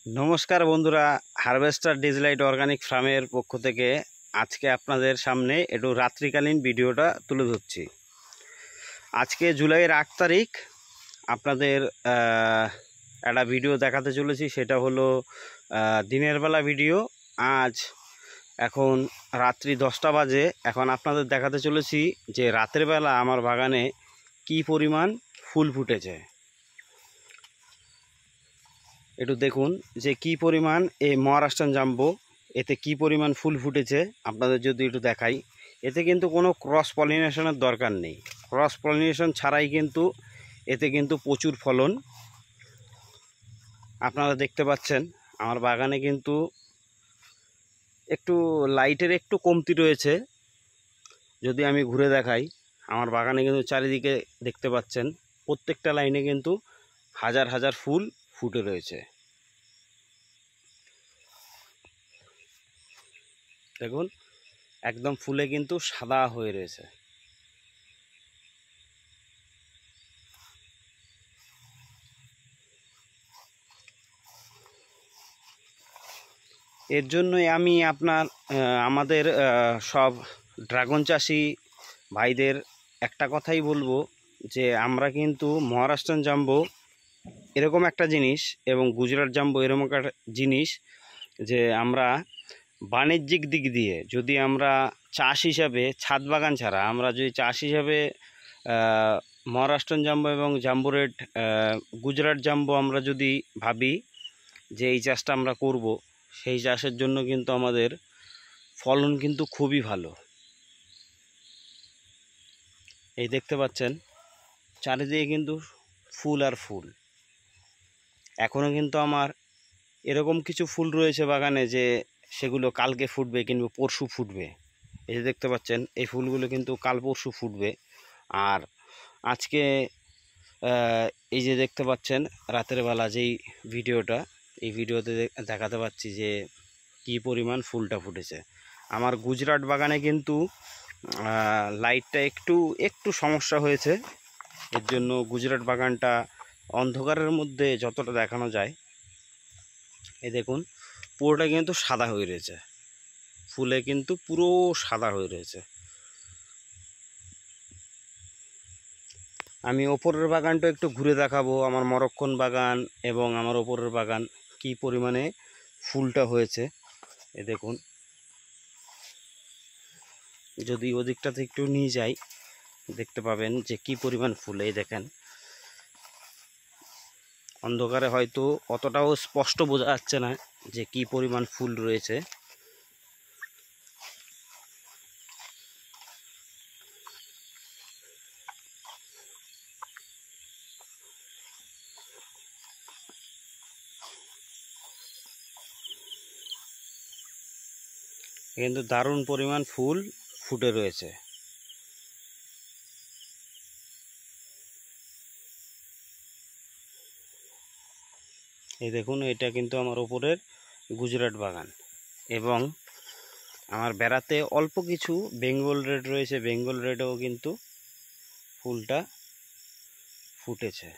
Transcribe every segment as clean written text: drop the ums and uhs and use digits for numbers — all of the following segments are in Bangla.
নমস্কার বন্ধুরা, হারভেস্টার ডিজলাইট অর্গানিক ফার্মের পক্ষ থেকে আজকে আপনাদের সামনে একটু রাত্রিকালীন ভিডিওটা তুলে ধরছি। আজকে জুলাইয়ের 8 তারিখ আপনাদের একটা ভিডিও দেখাতে চলেছি। সেটা হলো দিনের বেলা ভিডিও। আজ এখন রাত্রি 10টা বাজে। এখন আপনাদের দেখাতে চলেছি যে রাতের বেলা আমার বাগানে কি পরিমাণ ফুল ফুটেছে। একটু দেখুন যে কি পরিমাণ এই মহারাষ্ট্রান জাম্বো, এতে কি পরিমাণ ফুল ফুটেছে আপনাদের যদি একটু দেখাই। এতে কিন্তু কোনো ক্রস পলিনেশনের দরকার নেই। ক্রস পলিনেশন ছাড়াই কিন্তু এতে কিন্তু প্রচুর ফলন। আপনারা দেখতে পাচ্ছেন আমার বাগানে কিন্তু একটু লাইটের একটু কমতি রয়েছে। যদি আমি ঘুরে দেখাই, আমার বাগানে কিন্তু চারিদিকে দেখতে পাচ্ছেন প্রত্যেকটা লাইনে কিন্তু হাজার হাজার ফুল ফুটে রয়েছে। দেখুন একদম ফুলে কিন্তু সাদা হয়ে রয়েছে। এর জন্যই আমি আমাদের সব ড্রাগন চাষি ভাইদের একটা কথাই বলবো যে আমরা কিন্তু মহারাষ্ট্রান জাম্বো এরকম একটা জিনিস এবং গুজরাট জাম্বো এরকম একটা জিনিস যে আমরা বাণিজ্যিক দিক দিয়ে যদি আমরা চাষ হিসাবে ছাদ বাগান ছাড়া আমরা যদি চাষ হিসাবে মহারাষ্ট্রান জাম্বো এবং জাম্বো রেড গুজরাট জাম্বো আমরা যদি ভাবি যে এই চাষটা আমরা করব, সেই চাষের জন্য কিন্তু আমাদের ফলন কিন্তু খুবই ভালো। এই দেখতে পাচ্ছেন চারিদিকে কিন্তু ফুল আর ফুল। এখনও কিন্তু আমার এরকম কিছু ফুল রয়েছে বাগানে যে সেগুলো কালকে ফুটবে কিংবা পরশু ফুটবে। এই যে দেখতে পাচ্ছেন এই ফুলগুলো কিন্তু কাল পরশু ফুটবে। আর আজকে এই যে দেখতে পাচ্ছেন রাতের বেলা যেই ভিডিওটা, এই ভিডিওতে দেখাতে পাচ্ছি যে কি পরিমাণ ফুলটা ফুটেছে। আমার গুজরাট বাগানে কিন্তু লাইটটা একটু সমস্যা হয়েছে। এর জন্য গুজরাট বাগানটা অন্ধকারের মধ্যে যতটা দেখানো যায়, এই দেখুন পুরোটা কিন্তু সাদা হয়ে রয়েছে, ফুলে কিন্তু পুরো সাদা হয়ে রয়েছে। আমি ওপরের বাগানটা একটু ঘুরে দেখাবো, আমার মরক্কন বাগান এবং আমার ওপরের বাগান কি পরিমাণে ফুলটা হয়েছে। এ দেখুন, যদি ওদিকটাতে একটু নিয়ে যাই দেখতে পাবেন যে কি পরিমাণ ফুল। এই দেখেন অন্ধকারে হয়তো অতটাও স্পষ্ট বোঝা যাচ্ছে না যে কি পরিমাণ ফুল রয়েছে। কিন্তু দারুণ পরিমাণ ফুল ফুটে রয়েছে। এই দেখুন এটা কিন্তু আমার ওপরের গুজরাট বাগান এবং আমার বেড়াতে অল্প কিছু বেঙ্গল রেড রয়েছে। বেঙ্গল রেডও কিন্তু ফুলটা ফুটেছে।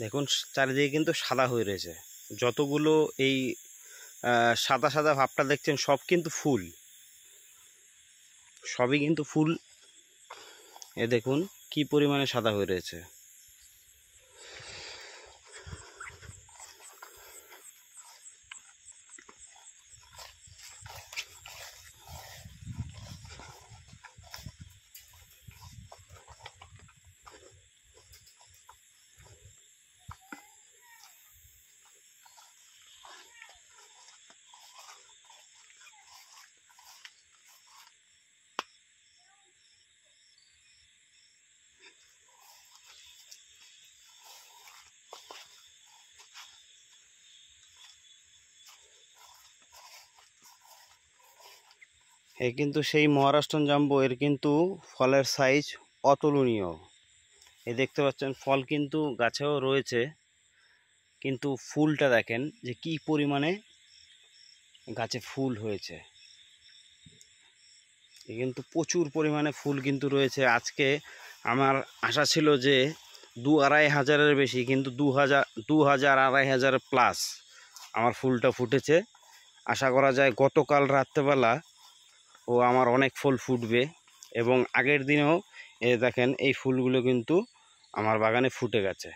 দেখুন চারিদিকে কিন্তু সাদা হয়ে রয়েছে। যতগুলো এই সাদা সাদা ভাবটা দেখছেন সব কিন্তু ফুল, সবই কিন্তু ফুল। এ দেখুন কি পরিমাণে সাদা হয়ে রয়েছে। এ কিন্তু সেই মহারাষ্ট্রন জাম্বো, এর কিন্তু ফলের সাইজ অতুলনীয়। এই দেখতে পাচ্ছেন ফল কিন্তু গাছেও রয়েছে, কিন্তু ফুলটা দেখেন যে কি পরিমাণে গাছে ফুল হয়েছে। কিন্তু প্রচুর পরিমাণে ফুল কিন্তু রয়েছে। আজকে আমার আশা ছিল যে 2-2.5 হাজারের বেশি, কিন্তু 2,000 2,000 2,500 প্লাস আমার ফুলটা ফুটেছে। আশা করা যায় গতকাল রাত্রেবেলা আমার অনেক ফুল ফুটবে, এবং আগের দিনেও দেখেন এই ফুলগুলো কিন্তু আমার বাগানে ফুটে গেছে।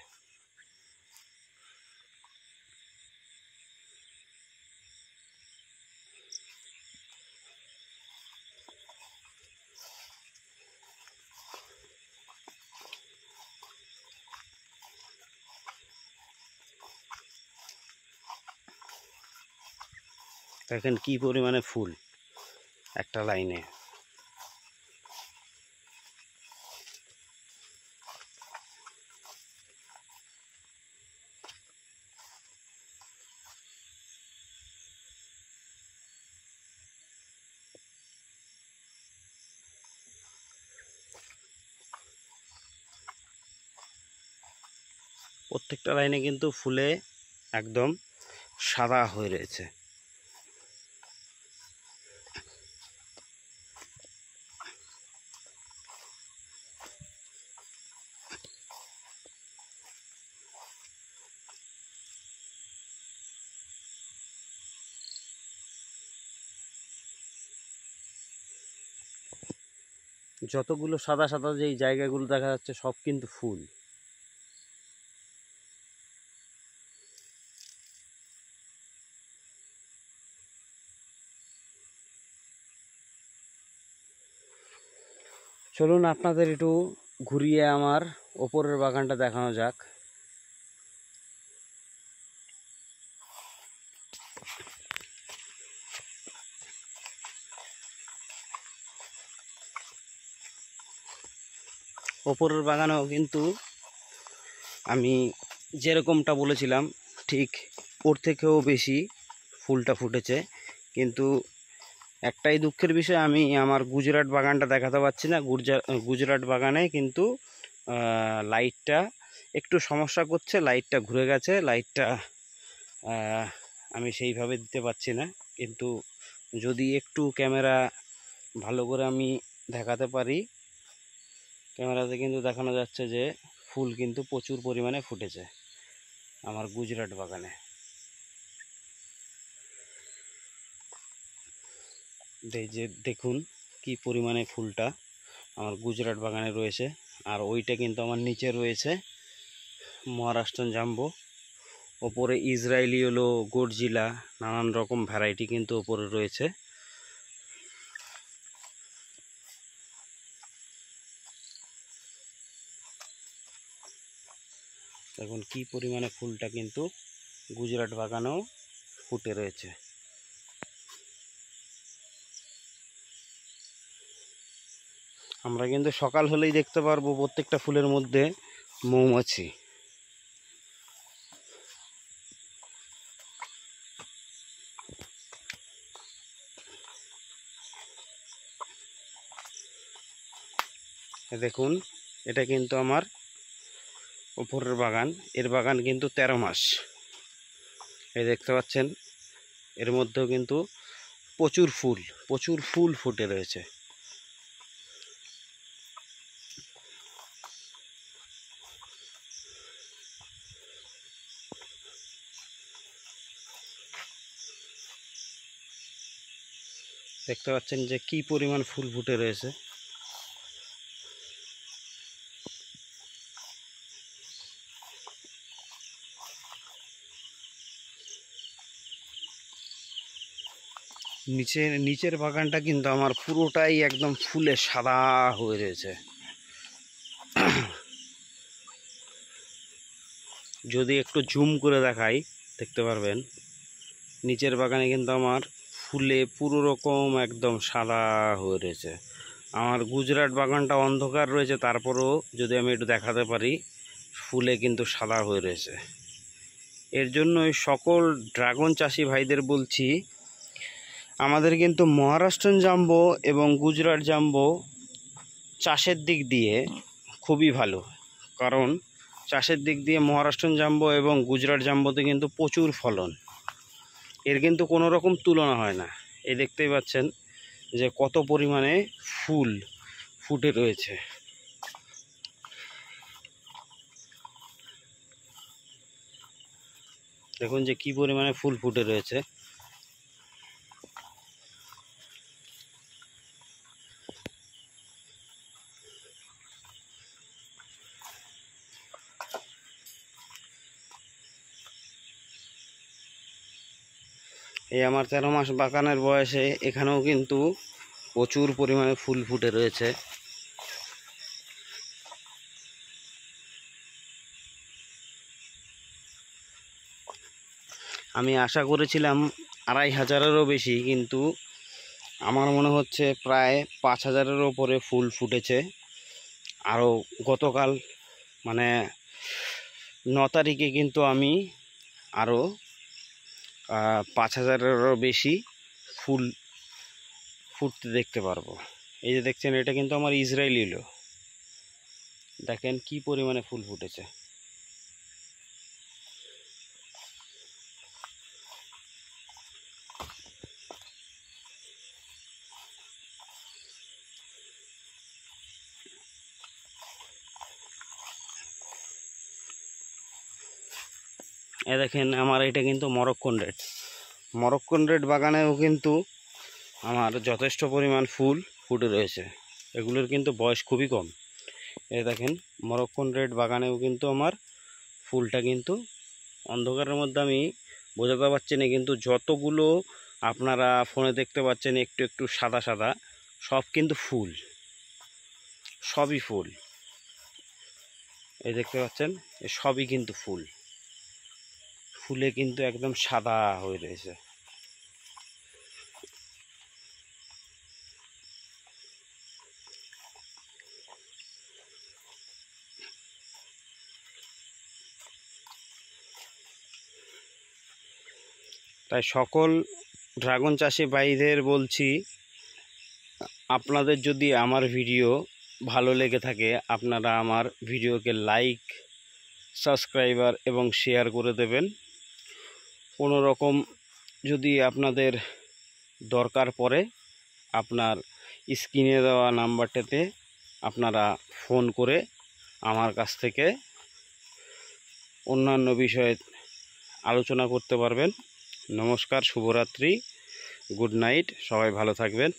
দেখেন কি পরিমাণে ফুল একটা লাইনে। প্রত্যেকটা লাইনে কিন্তু ফুলে একদম সাদা হয়ে রয়েছে। যতগুলো সাদা সাদা যেই জায়গাগুলো দেখা যাচ্ছে সব কিন্তু ফুল। চলুন আপনাদের একটু ঘুরিয়ে আমার ওপরের বাগানটা দেখানো যাক। ওপরের বাগানেও কিন্তু আমি যেরকমটা বলেছিলাম ঠিক ওর থেকেও বেশি ফুলটা ফুটেছে। কিন্তু একটাই দুঃখের বিষয়, আমি আমার গুজরাট বাগানটা দেখাতে পারছি না। গুজরাট বাগানে কিন্তু লাইটটা একটু সমস্যা করছে, লাইটটা ঘুরে গেছে, লাইটটা আমি সেইভাবে দিতে পারছি না। কিন্তু যদি একটু ক্যামেরা ভালো করে আমি দেখাতে পারি, ক্যামেরাতে কিন্তু দেখানো যাচ্ছে যে ফুল কিন্তু প্রচুর পরিমাণে ফুটেছে আমার গুজরাট বাগানে। যে দেখুন কি পরিমাণে ফুলটা আমার গুজরাট বাগানে রয়েছে। আর ওইটা কিন্তু আমার নিচে রয়েছে মহারাষ্ট্রান জাম্বো, ওপরে ইসরায়েলি হলো গডজিলা, নানান রকম ভ্যারাইটি কিন্তু ওপরে রয়েছে। দেখুন কি পরিমাণে ফুলটা কিন্তু গুজরাট বাগানেও ফুটে রয়েছে। আমরা কিন্তু সকাল হলেই দেখতে পারবো প্রত্যেকটা ফুলের মধ্যে মৌমাছি। দেখুন এটা কিন্তু আমার উপরের বাগান, এর বাগান কিন্তু 13 মাস। এই দেখতে পাচ্ছেন এর মধ্যেও কিন্তু প্রচুর ফুল ফুটে রয়েছে। দেখতে পাচ্ছেন যে কি পরিমাণ ফুল ফুটে রয়েছে। নিচের বাগানটা কিন্তু আমার পুরোটাই একদম ফুলে সাদা হয়ে রয়েছে। যদি একটু জুম করে দেখাই দেখতে পারবেন নিচের বাগানে কিন্তু আমার ফুলে পুরো রকম একদম সাদা হয়ে রয়েছে। আমার গুজরাট বাগানটা অন্ধকার রয়েছে, তারপরেও যদি আমি একটু দেখাতে পারি ফুলে কিন্তু সাদা হয়ে রয়েছে। এর জন্য সকল ড্রাগন চাষি ভাইদের বলছি, আমাদের কিন্তু মহারাষ্ট্রান জাম্বো এবং গুজরাট জাম্বো চাষের দিক দিয়ে খুবই ভালো। কারণ চাষের দিক দিয়ে মহারাষ্ট্রান জাম্বো এবং গুজরাট জাম্বোতে কিন্তু প্রচুর ফলন, এর কিন্তু কোনো রকম তুলনা হয় না। এই দেখতেই পাচ্ছেন যে কত পরিমাণে ফুল ফুটে রয়েছে। দেখুন যে কি পরিমাণে ফুল ফুটে রয়েছে। এই আমার 13 মাস বাগানের বয়সে এখানেও কিন্তু প্রচুর পরিমাণে ফুল ফুটে রয়েছে। আমি আশা করেছিলাম 2500-এরও বেশি, কিন্তু আমার মনে হচ্ছে প্রায় 5000-এর ওপরে ফুল ফুটেছে। আরও গতকাল মানে 9 তারিখে কিন্তু আমি আরও 5000-এরও বেশি ফুল ফুটতে দেখতে পারবো। এই যে দেখছেন, এটা কিন্তু আমার ইসরায়েলি হলো। দেখেন কি পরিমাণে ফুল ফুটেছে। এ দেখেন আমার এটা কিন্তু মরক্কন রেড। মরক্কন রেড বাগানেও কিন্তু আমার যথেষ্ট পরিমাণ ফুল ফুটে রয়েছে। এগুলোর কিন্তু বয়স খুবই কম। এই দেখেন মরক্কন রেড বাগানেও কিন্তু আমার ফুলটা কিন্তু অন্ধকারের মধ্যে আমি বোঝাতে পারছি না, কিন্তু যতগুলো আপনারা ফোনে দেখতে পাচ্ছেন একটু একটু সাদা সাদা, সব কিন্তু ফুল, সবই ফুল। এই দেখতে পাচ্ছেন, সবই কিন্তু ফুল, ফুলে কিন্তু একদম সাদা হয়ে রয়েছে। তাই সকল ড্রাগন চাষি ভাইদের বলছি, আপনাদের যদি আমার ভিডিও ভালো লেগে থাকে, আপনারা আমার ভিডিওকে লাইক, সাবস্ক্রাইবার এবং শেয়ার করে দেবেন। কোনো রকম যদি আপনাদের দরকার পড়ে, আপনার স্ক্রিনে দেওয়া নাম্বারটাতে আপনারা ফোন করে আমার কাছ থেকে অন্যান্য বিষয়ে আলোচনা করতে পারবেন। নমস্কার, শুভরাত্রি, গুড নাইট, সবাই ভালো থাকবেন।